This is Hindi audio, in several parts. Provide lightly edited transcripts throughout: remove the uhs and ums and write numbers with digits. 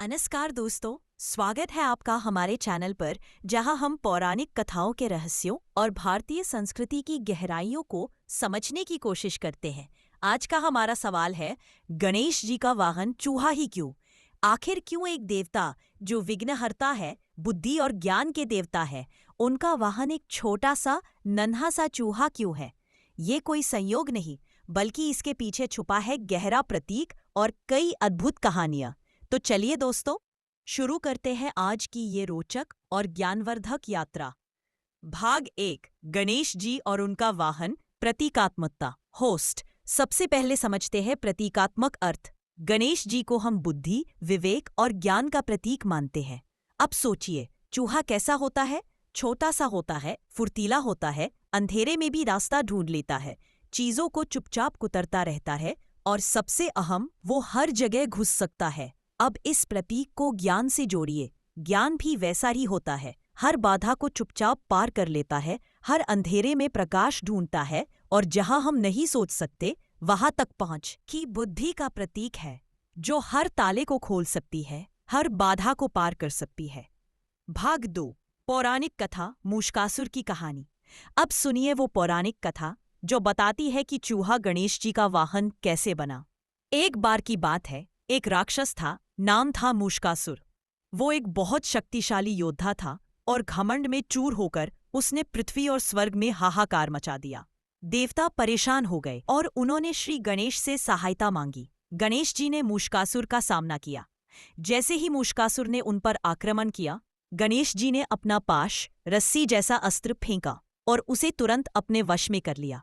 नमस्कार दोस्तों, स्वागत है आपका हमारे चैनल पर जहां हम पौराणिक कथाओं के रहस्यों और भारतीय संस्कृति की गहराइयों को समझने की कोशिश करते हैं। आज का हमारा सवाल है, गणेश जी का वाहन चूहा ही क्यों? आखिर क्यों एक देवता जो विघ्नहर्ता है, बुद्धि और ज्ञान के देवता है, उनका वाहन एक छोटा सा नन्हा सा चूहा क्यों है? ये कोई संयोग नहीं, बल्कि इसके पीछे छुपा है गहरा प्रतीक और कई अद्भुत कहानियां। तो चलिए दोस्तों, शुरू करते हैं आज की ये रोचक और ज्ञानवर्धक यात्रा। भाग 1, गणेश जी और उनका वाहन, प्रतीकात्मकता। होस्ट, सबसे पहले समझते हैं प्रतीकात्मक अर्थ। गणेश जी को हम बुद्धि, विवेक और ज्ञान का प्रतीक मानते हैं। अब सोचिए, चूहा कैसा होता है? छोटा सा होता है, फुर्तीला होता है, अंधेरे में भी रास्ता ढूंढ लेता है, चीजों को चुपचाप कुतरता रहता है और सबसे अहम, वो हर जगह घुस सकता है। अब इस प्रतीक को ज्ञान से जोड़िए। ज्ञान भी वैसा ही होता है, हर बाधा को चुपचाप पार कर लेता है, हर अंधेरे में प्रकाश ढूंढता है और जहां हम नहीं सोच सकते वहां तक पहुंच की बुद्धि का प्रतीक है, जो हर ताले को खोल सकती है, हर बाधा को पार कर सकती है। भाग 2, पौराणिक कथा मूषकासुर की कहानी। अब सुनिए वो पौराणिक कथा जो बताती है कि चूहा गणेश जी का वाहन कैसे बना। एक बार की बात है, एक राक्षस था, नाम था मूषकासुर। वो एक बहुत शक्तिशाली योद्धा था और घमंड में चूर होकर उसने पृथ्वी और स्वर्ग में हाहाकार मचा दिया। देवता परेशान हो गए और उन्होंने श्री गणेश से सहायता मांगी। गणेश जी ने मूषकासुर का सामना किया। जैसे ही मूषकासुर ने उन पर आक्रमण किया, गणेश जी ने अपना पाश, रस्सी जैसा अस्त्र फेंका और उसे तुरंत अपने वश में कर लिया।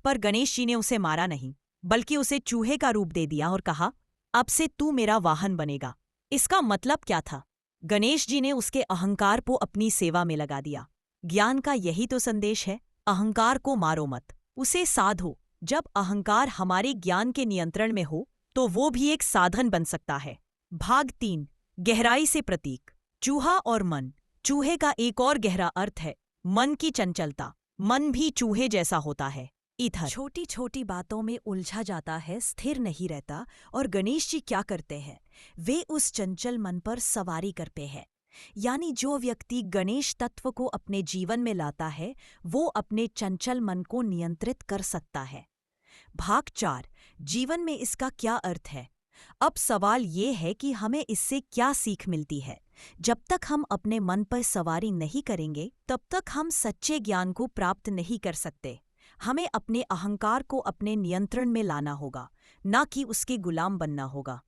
पर गणेश जी ने उसे मारा नहीं, बल्कि उसे चूहे का रूप दे दिया और कहा, अब से तू मेरा वाहन बनेगा। इसका मतलब क्या था? गणेश जी ने उसके अहंकार को अपनी सेवा में लगा दिया। ज्ञान का यही तो संदेश है, अहंकार को मारो मत, उसे साधो। जब अहंकार हमारे ज्ञान के नियंत्रण में हो तो वो भी एक साधन बन सकता है। भाग 3, गहराई से प्रतीक, चूहा और मन। चूहे का एक और गहरा अर्थ है मन की चंचलता। मन भी चूहे जैसा होता है, इधर छोटी छोटी बातों में उलझा जाता है, स्थिर नहीं रहता। और गणेश जी क्या करते हैं? वे उस चंचल मन पर सवारी करते हैं। यानी जो व्यक्ति गणेश तत्व को अपने जीवन में लाता है, वो अपने चंचल मन को नियंत्रित कर सकता है। भाग 4, जीवन में इसका क्या अर्थ है? अब सवाल ये है कि हमें इससे क्या सीख मिलती है। जब तक हम अपने मन पर सवारी नहीं करेंगे, तब तक हम सच्चे ज्ञान को प्राप्त नहीं कर सकते। हमें अपने अहंकार को अपने नियंत्रण में लाना होगा, ना कि उसके गुलाम बनना होगा।